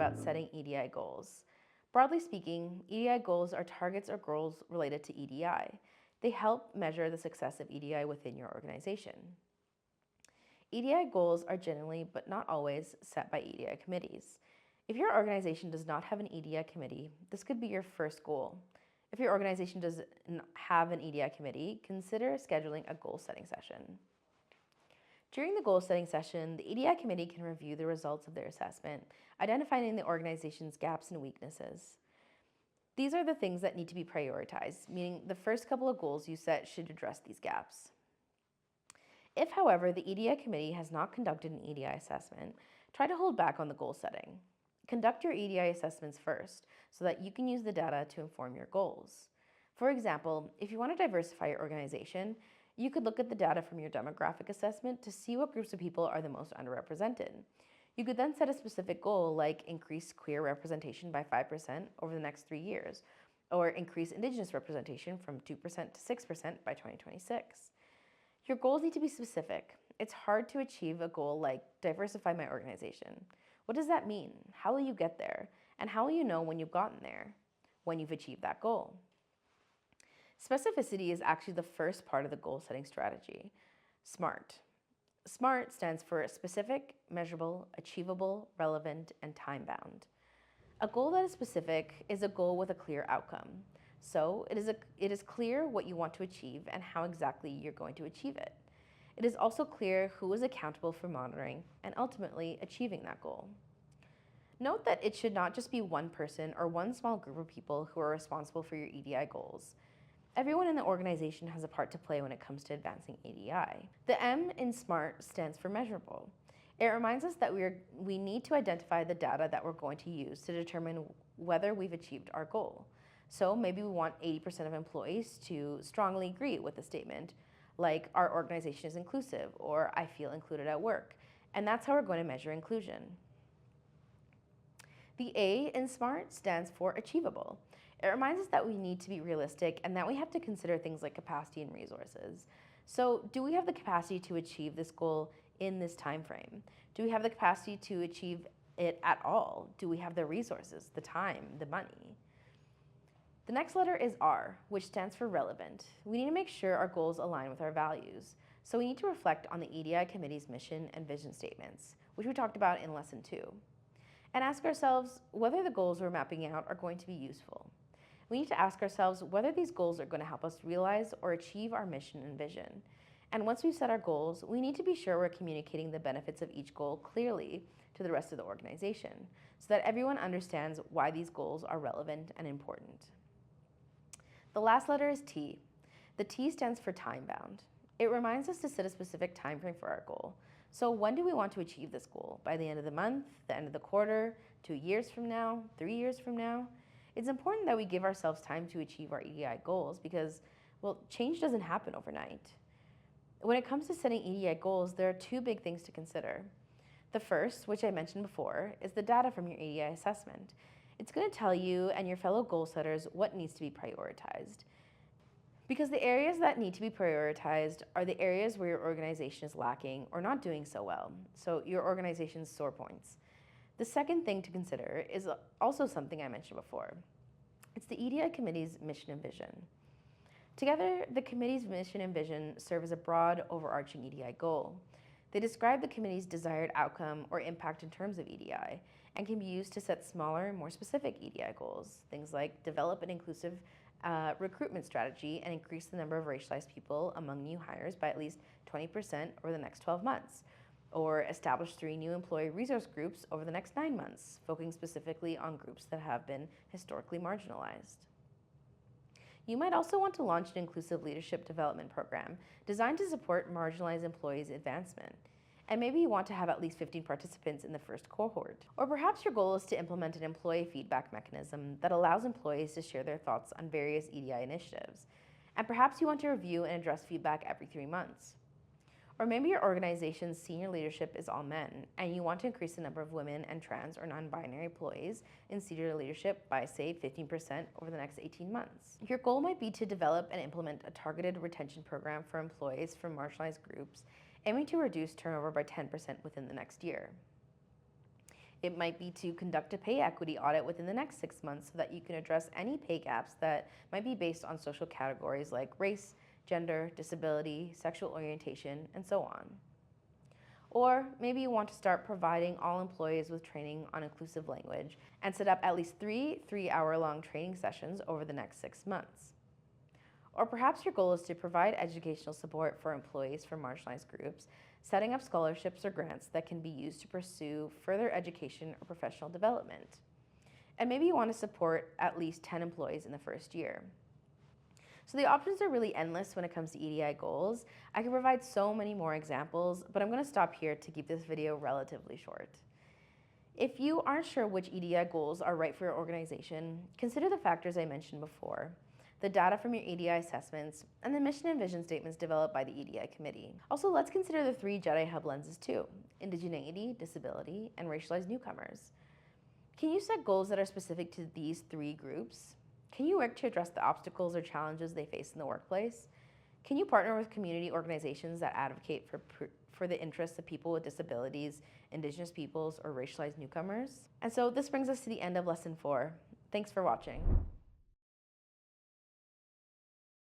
about setting EDI goals. Broadly speaking, EDI goals are targets or goals related to EDI. They help measure the success of EDI within your organization. EDI goals are generally, but not always, set by EDI committees. If your organization does not have an EDI committee, this could be your first goal. If your organization does not have an EDI committee, consider scheduling a goal-setting session. During the goal-setting session, the EDI committee can review the results of their assessment, identifying the organization's gaps and weaknesses. These are the things that need to be prioritized, meaning the first couple of goals you set should address these gaps. If, however, the EDI committee has not conducted an EDI assessment, try to hold back on the goal setting. Conduct your EDI assessments first so that you can use the data to inform your goals. For example, if you want to diversify your organization, you could look at the data from your demographic assessment to see what groups of people are the most underrepresented. You could then set a specific goal like increase queer representation by 5% over the next 3 years, or increase Indigenous representation from 2% to 6% by 2026. Your goals need to be specific. It's hard to achieve a goal like diversify my organization. What does that mean? How will you get there? And how will you know when you've gotten there? When you've achieved that goal? Specificity is actually the first part of the goal-setting strategy. SMART. SMART stands for specific, measurable, achievable, relevant, and time-bound. A goal that is specific is a goal with a clear outcome. So it is clear what you want to achieve and how exactly you're going to achieve it. It is also clear who is accountable for monitoring and ultimately achieving that goal. Note that it should not just be one person or one small group of people who are responsible for your EDI goals. Everyone in the organization has a part to play when it comes to advancing EDI. The M in SMART stands for measurable. It reminds us that we need to identify the data that we're going to use to determine whether we've achieved our goal. So maybe we want 80% of employees to strongly agree with the statement, like our organization is inclusive or I feel included at work. And that's how we're going to measure inclusion. The A in SMART stands for achievable. It reminds us that we need to be realistic and that we have to consider things like capacity and resources. So do we have the capacity to achieve this goal in this time frame? Do we have the capacity to achieve it at all? Do we have the resources, the time, the money? The next letter is R, which stands for relevant. We need to make sure our goals align with our values. So we need to reflect on the EDI committee's mission and vision statements, which we talked about in lesson 2, and ask ourselves whether the goals we're mapping out are going to be useful. We need to ask ourselves whether these goals are going to help us realize or achieve our mission and vision. And once we've set our goals, we need to be sure we're communicating the benefits of each goal clearly to the rest of the organization so that everyone understands why these goals are relevant and important. The last letter is T. The T stands for time-bound. It reminds us to set a specific time frame for our goal. So when do we want to achieve this goal? By the end of the month, the end of the quarter, 2 years from now, 3 years from now? It's important that we give ourselves time to achieve our EDI goals because, well, change doesn't happen overnight. When it comes to setting EDI goals, there are 2 big things to consider. The first, which I mentioned before, is the data from your EDI assessment. It's going to tell you and your fellow goal setters what needs to be prioritized. Because the areas that need to be prioritized are the areas where your organization is lacking or not doing so well, so your organization's sore points. The second thing to consider is also something I mentioned before. It's the EDI committee's mission and vision. Together, the committee's mission and vision serve as a broad, overarching EDI goal. They describe the committee's desired outcome or impact in terms of EDI and can be used to set smaller, more specific EDI goals, things like develop an inclusive recruitment strategy and increase the number of racialized people among new hires by at least 20% over the next 12 months, or establish 3 new employee resource groups over the next 9 months, focusing specifically on groups that have been historically marginalized. You might also want to launch an inclusive leadership development program designed to support marginalized employees' advancement. And maybe you want to have at least 15 participants in the first cohort. Or perhaps your goal is to implement an employee feedback mechanism that allows employees to share their thoughts on various EDI initiatives. And perhaps you want to review and address feedback every 3 months. Or maybe your organization's senior leadership is all men, and you want to increase the number of women and trans or non-binary employees in senior leadership by, say, 15% over the next 18 months. Your goal might be to develop and implement a targeted retention program for employees from marginalized groups, aiming to reduce turnover by 10% within the next year. It might be to conduct a pay equity audit within the next 6 months so that you can address any pay gaps that might be based on social categories like race, gender, disability, sexual orientation, and so on. Or maybe you want to start providing all employees with training on inclusive language and set up at least 3 3-hour-long training sessions over the next 6 months. Or perhaps your goal is to provide educational support for employees from marginalized groups, setting up scholarships or grants that can be used to pursue further education or professional development. And maybe you want to support at least 10 employees in the first year. So the options are really endless when it comes to EDI goals. I can provide so many more examples, but I'm going to stop here to keep this video relatively short. If you aren't sure which EDI goals are right for your organization, consider the factors I mentioned before, the data from your EDI assessments, and the mission and vision statements developed by the EDI committee. Also, let's consider the 3 JEDI Hub lenses too: indigeneity, disability, and racialized newcomers. Can you set goals that are specific to these 3 groups? Can you work to address the obstacles or challenges they face in the workplace? Can you partner with community organizations that advocate for the interests of people with disabilities, Indigenous peoples, or racialized newcomers? And so this brings us to the end of lesson 4. Thanks for watching.